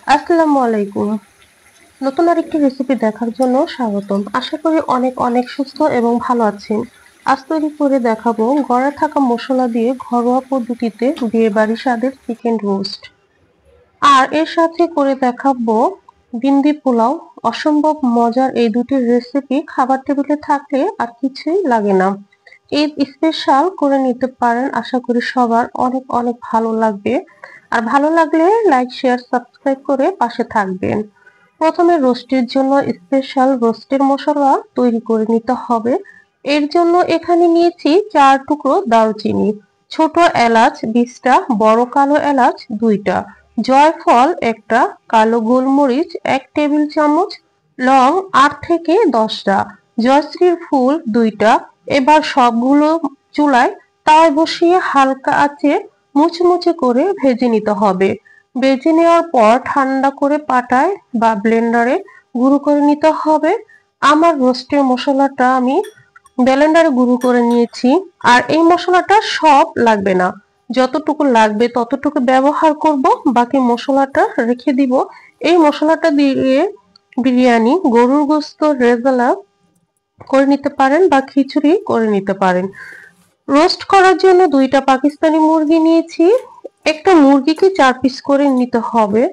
আসসালামু আলাইকুম। নতুন আরেকটি রেসিপি দেখার জন্য স্বাগতম। আশা করি অনেক অনেক সুস্থ এবং ভালো আছেন। আজ তৈরি করে দেখাবো ঘরে থাকা মশলা দিয়ে ঘরোয়া পদ্ধতিতে বিয়েবাড়ি স্বাদের চিকেন রোস্ট। আর এর সাথে করে দেখাবো বিন্দি পোলাও। অসম্ভব মজার এই দুটি রেসিপি খাবার টেবিলে থাকলে আর কিছুই লাগে না। ঈদ স্পেশাল করে নিতে পারেন, আশা করি সবার অনেক অনেক ভালো লাগবে। আর ভালো লাগলে লাইক শেয়ার সাবস্ক্রাইব করে পাশে থাকবেন। প্রথমে রোস্টের জন্য স্পেশাল রোস্টের মশলা তৈরি করে নিতে হবে। এর জন্য এখানে নিয়েছি 4 টুকরো দারুচিনি, ছোট এলাচ 20টা, বড় কালো এলাচ 2টা, জয়ফল 1টা, কালো গোলমরিচ 1 টেবিল চামচ, লং 8 থেকে 10টা, জয়শ্রীর ফুল 2টা। এবার সবগুলো চুলায় তাওয়ায় বসিয়ে হালকা আঁচে মুচমুচে করে ভেজে নিতে হবে। ভেজে নেওয়ার পর ঠান্ডা করে পাটায় বা ব্লেন্ডারে গুঁড়ো করে নিতে হবে। আমার রোস্টের মশলাটা আমি ব্লেন্ডারে গুঁড়ো করে নিয়েছি। আর এই মশলাটা সব লাগবে না, যতটুকু লাগবে ততটুকু ব্যবহার করব, বাকি মশলাটা রেখে দিব। এই মশলাটা দিয়ে বিরিয়ানি, গরুর গোশত রেজালা করে নিতে পারেন বা খিচুড়ি করে নিতে পারেন। রোস্ট করার জন্য 2টা পাকিস্তানি মুরগি নিয়েছি। একটা মুরগিকে 4 পিস করে নিতে হবে।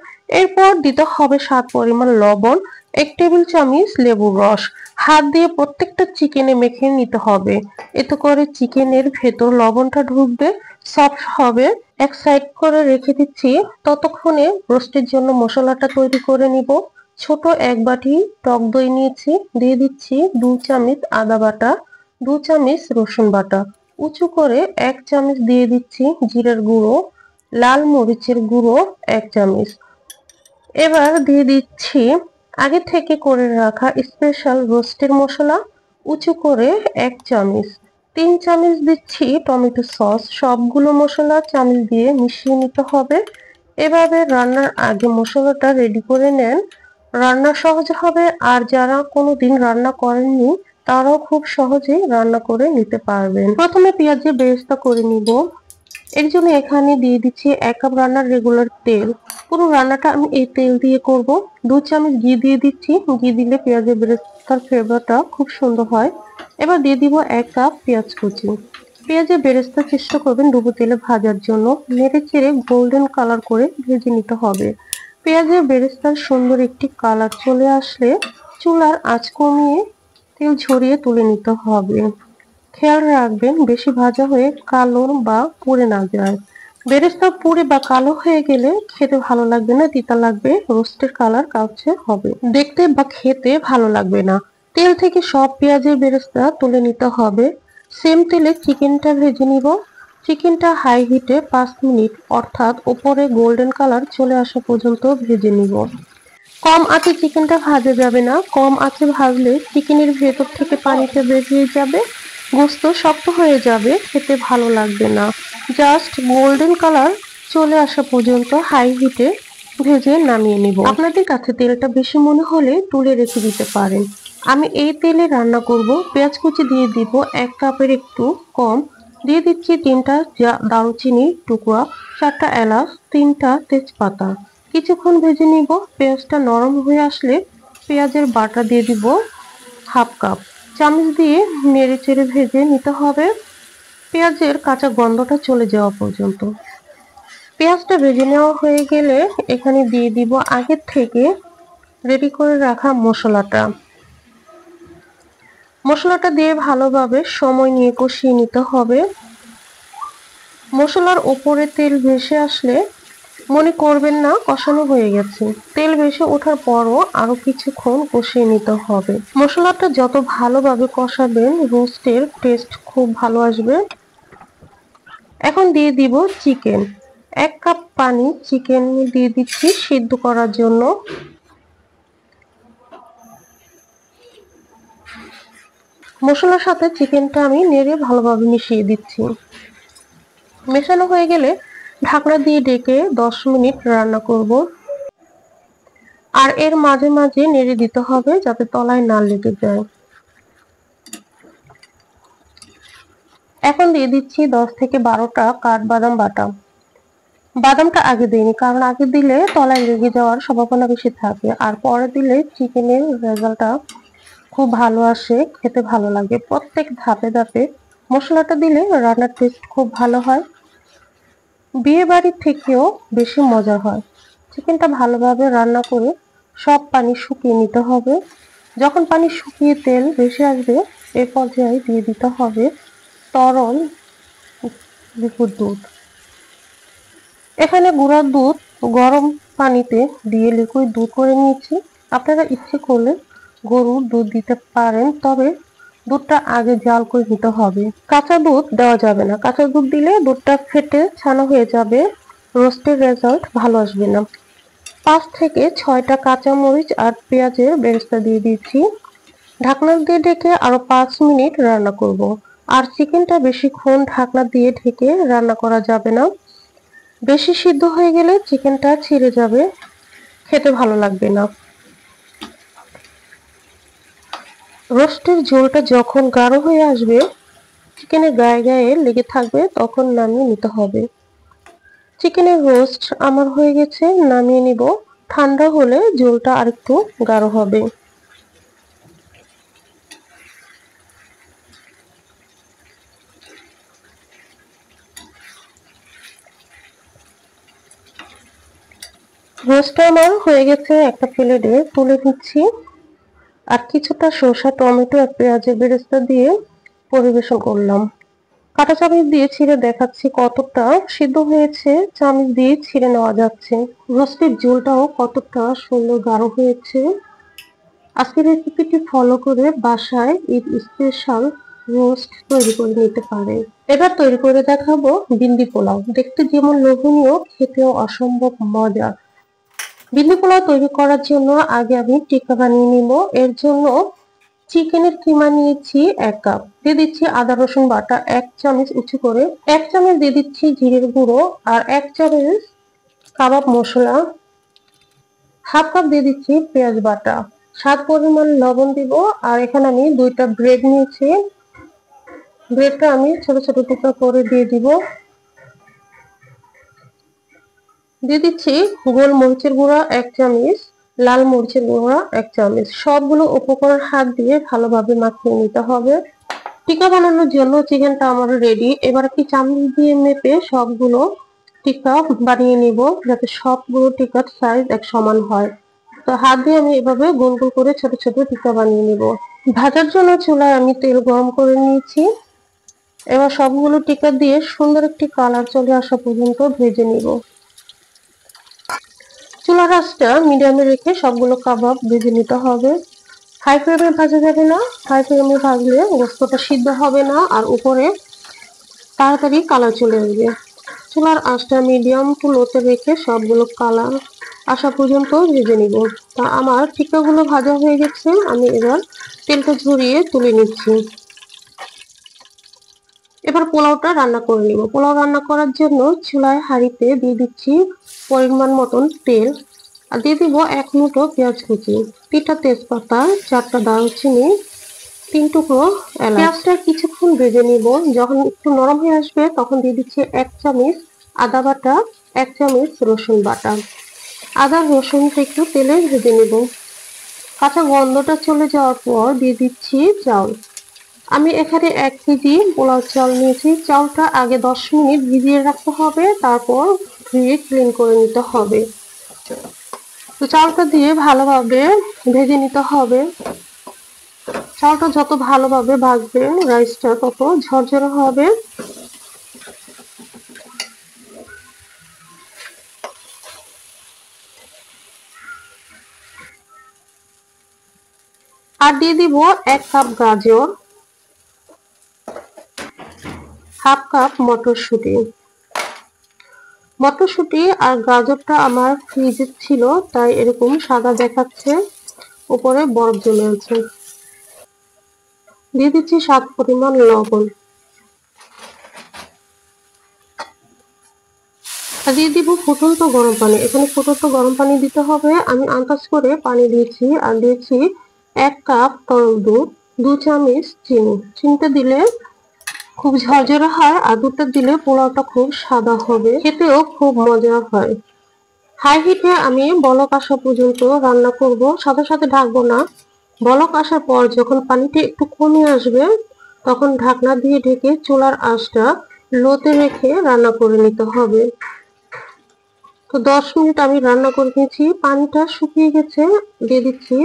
এরপর দিতে হবে স্বাদ পরিমাণ লবণ, 1 টেবিল চামচ লেবুর রস। হাত দিয়ে প্রত্যেকটা চিকেনে মেখে নিতে হবে, এতে করে চিকেনের ভেতর লবণটা ঢুকবে, সফট হবে। এক সাইড করে রেখে দিচ্ছি। ততক্ষণে রোস্টের জন্য মশলাটা তৈরি করে নিব। ছোট 1 বাটি টক দই নিয়েছি, দিয়ে দিচ্ছি 2 চামচ আদা বাটা, 2 চামচ রসুন বাটা। উঁচু করে 1 চামচ দিয়ে দিচ্ছি জিরের গুঁড়ো, লাল মরিচের গুঁড়ো 1 চামচ। এবার দিয়ে দিচ্ছি আগে থেকে করে রাখা স্পেশাল রোস্টের মশলা, উঁচু করে 1 চামচ। 3 চামচ দিচ্ছি টমেটো সস। সবগুলো মশলা চামচ দিয়ে মিশিয়ে নিতে হবে। এভাবে রান্নার আগে মশলাটা রেডি করে নেন, রান্না সহজ হবে। আর যারা কোনোদিন রান্না করেননি তারাও খুব সহজেই রান্না করে নিতে পারবেন। প্রথমে পেঁয়াজের বেরেস্তা করে নিব। এর জন্য এখানে দিয়ে দিচ্ছি 1 কাপ রান্নার রেগুলার তেল। পুরো রান্নাটা আমি এই তেল দিয়ে করব। 2 চামচ ঘি দিয়ে দিচ্ছি, ঘি দিলে পেঁয়াজের বেরেস্তার ফ্লেভারটা খুব সুন্দর হয়। এবার দিয়ে দিব 1 কাপ পেঁয়াজ কুচি। পেঁয়াজের বেরেস্তা চেষ্টা করবেন ডুবো তেলে ভাজার জন্য। নেড়ে চেড়ে গোল্ডেন কালার করে ভেজে নিতে হবে। পেঁয়াজের বেরেস্তার সুন্দর একটি কালার চলে আসলে চুলার আঁচ কমিয়ে তেল ঝরিয়ে তুলে নিতে হবে। খেয়াল রাখবেন বেশি ভাজা হয়ে কালো বা পুড়ে না যায়। বেরেস্তা পুড়ে বা কালো হয়ে গেলে খেতে ভালো লাগবে না, তিতা লাগবে, রোস্টের কালার কালচে হবে, দেখতে বা খেতে ভালো লাগবে না। তেল থেকে সব পেঁয়াজের বেরেস্তা তুলে নিতে হবে। সেম তেলে চিকেনটা ভেজে নিব। চিকেনটা হাই হিটে 5 মিনিট, অর্থাৎ উপরে গোল্ডেন কালার চলে আসা পর্যন্ত ভেজে নিব। কম আঁচে চিকেনটা ভাজা যাবে না, কম আঁচে ভাজলে চিকেনের ভেতর থেকে পানিটা বেরিয়ে যাবে, গোশত শক্ত হয়ে যাবে, খেতে ভালো লাগবে না। জাস্ট গোল্ডেন কালার চলে আসা পর্যন্ত হাই হিটে ভেজে নামিয়ে নিব। আপনাদের কাছে তেলটা বেশি মনে হলে তুলে রেখে দিতে পারেন। আমি এই তেলে রান্না করব। পেঁয়াজ কুচি দিয়ে দিব 1 কাপের একটু কম, দিয়ে দিচ্ছি 3টা দারুচিনির টুকরা, 4টা এলাচ, 3টা তেজপাতা। কিছুক্ষণ ভেজে নিব। পেঁয়াজটা নরম হয়ে আসলে পেঁয়াজের বাটা দিয়ে দিব 1/2 কাপ। চামচ দিয়ে নেড়ে চেড়ে ভেজে নিতে হবে পেঁয়াজের কাঁচা গন্ধটা চলে যাওয়া পর্যন্ত। পেঁয়াজটা ভেজে নেওয়া হয়ে গেলে এখানে দিয়ে দিব আগের থেকে রেডি করে রাখা মশলাটা। মশলাটা দিয়ে ভালোভাবে সময় নিয়ে কষিয়ে নিতে হবে। মশলার উপরে তেল ভেসে আসলে মনে করবেন না কষানো হয়ে গেছে। তেল ভেসে ওঠার পরও আরো কিছুক্ষণ কষিয়ে নিতে হবে। মশলাটা যত ভালোভাবে কষাবেন রোস্টের টেস্ট খুব ভালো আসবে। এখন দিয়ে দিব চিকেন। 1 কাপ পানি চিকেন দিয়ে দিচ্ছি সিদ্ধ করার জন্য। মশলার সাথে চিকেনটা আমি নেড়ে ভালোভাবে মিশিয়ে দিচ্ছি। মেশানো হয়ে গেলে ঢাকনা দিয়ে ঢেকে 10 মিনিট রান্না করব। আর এর মাঝে মাঝে নেড়ে দিতে হবে যাতে তলায় না লেগে যায়। এখন দিয়ে দিচ্ছি 10 থেকে 12টা কাঠবাদাম বাটা। বাদামটা আগে দিইনি, কারণ আগে দিলে তলায় লেগে যাওয়ার সম্ভাবনা বেশি থাকে, আর পরে দিলে চিকেনের রেজাল্টটা খুব ভালো আসে, খেতে ভালো লাগে। প্রত্যেক ধাপে ধাপে মশলাটা দিলে রান্নার টেস্ট খুব ভালো হয়, বিয়ে বাড়ির থেকেও বেশি মজা হয়। চিকেনটা ভালোভাবে রান্না করে সব পানি শুকিয়ে নিতে হবে। যখন পানি শুকিয়ে তেল ভেসে আসবে, এই পর্যায়ে দিয়ে দিতে হবে তরল লিকুইড দুধ। এখানে গুঁড়া দুধ গরম পানিতে দিয়ে লিকুইড দুধ করে নিয়েছি। আপনারা ইচ্ছে করলে গরুর দুধ দিতে পারেন, তবে দুধটা আগে জাল করে নিতে হবে। কাঁচা দুধ দেওয়া যাবে না, কাঁচা দুধ দিলে দুধটা ফেটে ছানা হয়ে যাবে, রোস্টের রেজাল্ট ভালো আসবে না। 5 থেকে 6টা কাঁচামরিচ আর পেঁয়াজের বেরেস্তা দিয়ে দিচ্ছি। ঢাকনা দিয়ে ঢেকে আরো 5 মিনিট রান্না করব। আর চিকেনটা বেশিক্ষণ ঢাকনা দিয়ে ঢেকে রান্না করা যাবে না, বেশি সিদ্ধ হয়ে গেলে চিকেনটা ছিঁড়ে যাবে, খেতে ভালো লাগবে না। রোস্টের ঝোলটা যখন গাঢ় হয়ে আসবে, চিকেনের গায়ে গায়ে লেগে থাকবে, তখন নামিয়ে নিতে হবে। চিকেনের রোস্ট আমার হয়ে গেছে, নামিয়ে নিব। ঠান্ডা হলে ঝোলটা আরেকটু গাঢ় হবে। রোস্টটা আমার হয়ে গেছে, একটা প্লেটে তুলে নিচ্ছি। আর কিছুটা শসা, টমেটো আর পেঁয়াজের বেরেস্তা দিয়ে পরিবেশন করলাম। কাঁটা চামচ দিয়ে ছিঁড়ে দেখাচ্ছি কতটা সিদ্ধ হয়েছে, চামচ দিয়ে ছিঁড়ে নেওয়া যাচ্ছে। রোস্টের ঝোলটাও কতটা সুন্দর গাঢ় হয়েছে। আজকের রেসিপিটি ফলো করে বাসায় ঈদ স্পেশাল রোস্ট তৈরি করে নিতে পারে। এবার তৈরি করে দেখাবো বিন্দি পোলাও। দেখতে যেমন লোভনীয়, খেতেও অসম্ভব মজা। বিন্দি পোলাও তৈরি করার জন্য আগে আমি টিক্কা বানিয়ে নিব। এর জন্য চিকেনের কিমা নিয়েছি 1 কাপ, দিয়ে দিচ্ছি আদা রসুন বাটা 1 চামচ উঁচু করে, 1 চামচ দিয়ে দিচ্ছি জিরের গুঁড়ো, আর 1 চামচ কাবাব মশলা, হাফ কাপ দিয়ে দিচ্ছি পেঁয়াজ বাটা, স্বাদ পরিমাণ লবণ দিব। আর এখানে আমি 2টা ব্রেড নিয়েছি, ব্রেডটা আমি ছোট ছোট টুকরা করে দিয়ে দিব। দিয়ে দিচ্ছি গোলমরিচের গুঁড়া 1 চামচ, লাল মরিচের গুঁড়া 1 চামচ। সবগুলো উপকরণ হাত দিয়ে ভালোভাবে মাখিয়ে নিতে হবে। টিক্কা বানানোর জন্য চিকেনটা আমার রেডি। এবার একটি চামচ দিয়ে মেপে সবগুলো টিক্কা বানিয়ে নিব, যাতে সবগুলো টিক্কার সাইজ এক সমান হয়। তো হাত দিয়ে আমি এভাবে গোল গোল করে ছোট ছোট টিক্কা বানিয়ে নিব। ভাজার জন্য চুলায় আমি তেল গরম করে নিয়েছি। এবার সবগুলো টিক্কা দিয়ে সুন্দর একটি কালার চলে আসা পর্যন্ত ভেজে নিব। চুলার আঁচটা মিডিয়ামে রেখে সবগুলো কাবাব ভেজে নিতে হবে। হাই ফ্লেমে ভাজা যাবে না, হাই ফ্লেমে ভাজলে গোস্তটা সিদ্ধ হবে না, আর উপরে তাড়াতাড়ি কালার চলে আসবে। চুলার আঁচটা মিডিয়াম টু লোতে রেখে সবগুলো কালার আসা পর্যন্ত ভেজে নিব। তা আমার টিক্কাগুলো ভাজা হয়ে গেছে, আমি এবার তেলটা ঝরিয়ে তুলে নিচ্ছি। এবার পোলাওটা রান্না করে নিব। পোলাও রান্না করার জন্য চুলায় হাঁড়িতে দিয়ে দিচ্ছি পরিমাণ মতন তেল, আর দিয়ে দিব 1 মুঠো পেঁয়াজ কুচি, 3টা তেজপাতা, 4টা দারুচিনি, 3 টুকরো এলাচ। পেঁয়াজটা কিছুক্ষণ ভেজে নিব। যখন একটু নরম হয়ে আসবে, তখন দিয়ে দিচ্ছি 1 চামচ আদা বাটা, 1 চামচ রসুন বাটা। আদা রসুনটা একটু তেলে ভেজে নেব। কাঁচা গন্ধটা চলে যাওয়ার পর দিয়ে দিচ্ছি চাউল। আমি এখানে 1 কেজি পোলাও চাল নিয়েছি। চালটা আগে 10 মিনিট ভিজিয়ে রাখতে হবে, তারপর ধুয়ে ক্লিন করে নিতে হবে। তো চালটা দিয়ে ভালোভাবে ভেজে নিতে হবে। চালটা যত ভালোভাবে ভাজবেন, রাইসটা তত ঝরঝরে হবে। আর দিয়ে দিব 1 কাপ গাজর, হাফ কাপ মটরশুঁটি। মটরশুঁটি আর গাজরটা আমার ফ্রিজে ছিল, তাই এরকম সাদা দেখাচ্ছে, উপরে বরফ জমে আছে। দিয়ে দিচ্ছি স্বাদ পরিমাণ লবণ, আর দিয়ে দিব ফুটন্ত গরম পানি। এখানে ফুটন্ত গরম পানি দিতে হবে, আমি আন্দাজ করে পানি দিয়েছি। আর দিয়েছি 1 কাপ তরল দুধ, 2 চামচ চিনি। চিনিটা দিলে খুব ঝরঝরে হয় আর দুধটা দিলে পোলাওটা খুব সাদা হবে, খেতেও খুব মজা হয়। হাই হিটে আমি বলক আসা পর্যন্ত রান্না করব, সাথে সাথে ঢাকবো না। বলক আসার পর যখন পানিটা একটু কমে আসবে তখন ঢাকনা দিয়ে ঢেকে চুলার আঁচটা লোতে রেখে রান্না করে নিতে হবে। তো 10 মিনিট আমি রান্না করে নিয়েছি, পানিটা শুকিয়ে গেছে। দিয়ে দিচ্ছি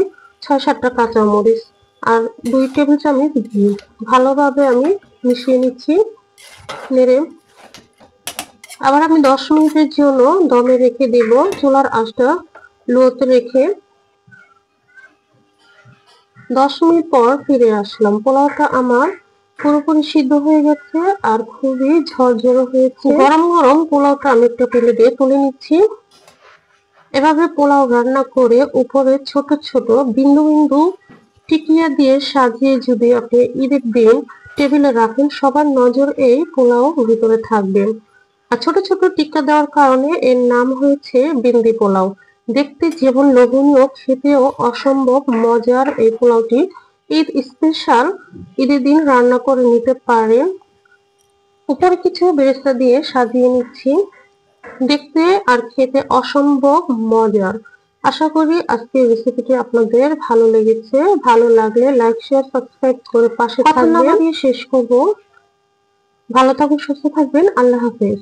6-7টা কাঁচামরিচ আর 2 টেবিল চামচ ঘি। ভালোভাবে আমি মিশিয়ে নিচ্ছি নেড়ে। আবার আমি 10 মিনিটের জন্য দমে রেখে দেব, চুলার আঁচটা লোতে রেখে। 10 মিনিট পর ফিরে আসলাম। পোলাওটা আমার পুরোপুরি সিদ্ধ হয়ে গেছে আর খুবই ঝরঝরে হয়েছে। গরম গরম পোলাওটা আমি একটা প্লেটে তুলে নিচ্ছি। এভাবে পোলাও রান্না করে উপরে ছোট ছোট বিন্দু বিন্দু টিকিয়া দিয়ে সাজিয়ে যদি আপনি ঈদের দিন টেবিলে রাখেন, সবার নজর এই পোলাও ভিতরে থাকবে। আর ছোট ছোট টিক্কা দেওয়ার কারণে এর নাম হয়েছে বিন্দি পোলাও। দেখতে যেমন লোভনীয়, খেতেও অসম্ভব মজার এই পোলাওটি ঈদ স্পেশাল ঈদের দিন রান্না করে নিতে পারেন। উপরে কিছু বেরেস্তা দিয়ে সাজিয়ে নিচ্ছি। দেখতে আর খেতে অসম্ভব মজার। আশা করি আজকের রেসিপিটি আপনাদের ভালো লেগেছে। ভালো লাগলে লাইক, শেয়ার, সাবস্ক্রাইব করে পাশে থাকবেন। কথা না বাড়িয়ে শেষ করব। ভালো থাকুন, সুস্থ থাকবেন। আল্লাহ হাফেজ।